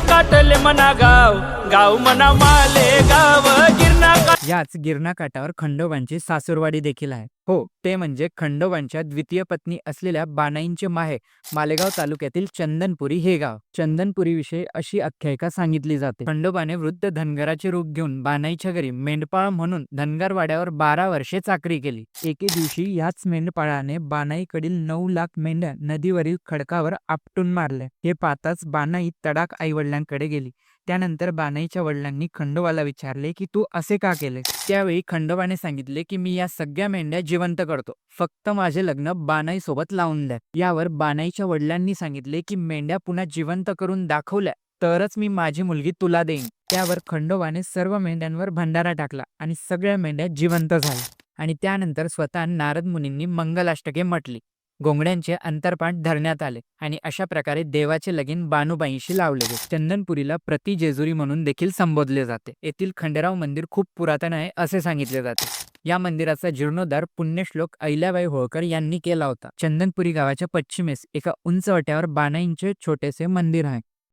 काटले मना गाव गाव मना माले गाव गिरणा याच गिरणा काठावर खंडोबांची सासूरवाडी देखील आहे. हो, ते म्हणजे खंडोबांच्या द्वितीय पत्नी असलेल्या बानाईंचे माहेर मालेगाव तालुक्यातील चंदनपुरी हे गाव. चंदनपुरी विषयी अशी आख्यायिका सांगितली जाते. खंडोबाने वृद्ध धनगराचे रूप घेऊन बानाईच्या घरी मेंढपाळ म्हणून धनगर वाड्यावर 12 वर्षे चाकरी केली. एके दिवशी याच मेंढपाळाने बानाईकडील 9 लाख मेंढ्या नदीवरील खडकावर आपटून मारल्या. हे पाहताच बानाई तडाक आईवडिलांकडे गेली. त्यानंतर बानाईच्या वडिलांनी खंडोबाला विचारले की तू असे का केले. त्यावेळी खंडोबाने सांगितले की मी या सगळ्या मेंढ्या जिवंत करतो, फक्त माझे लग्न बानाई सोबत लावून द्या. यावर बानाईच्या वडिलांनी सांगितले की मेंढ्या पुन्हा जिवंत करून दाखवल्या तरच मी माझी मुलगी तुला देईन. त्यावर खंडोबाने सर्व मेंढ्यांवर भंडारा टाकला आणि सगळ्या मेंढ्या जिवंत झाल्या. आणि त्यानंतर स्वतः नारद मुनींनी मंगलाष्टके म्हटली, घोंगड्यांचे अंतरपाठ धरण्यात आले आणि अशा प्रकारे देवाचे लगीन बानुबाईंशी लावले गेले. चंदनपुरीला प्रति जेजुरी म्हणून देखील संबोधले जाते. येथील खंडेराव मंदिर खूप पुरातन आहे असे सांगितले जाते. या मंदिराचा जीर्णोद्धार पुण्यश्लोक अहिल्याबाई होळकर यांनी केला होता. चंदनपुरी गावाच्या पश्चिमेस एका उंच वट्यावर बानाईंचे छोटेसे मंदिर आहे.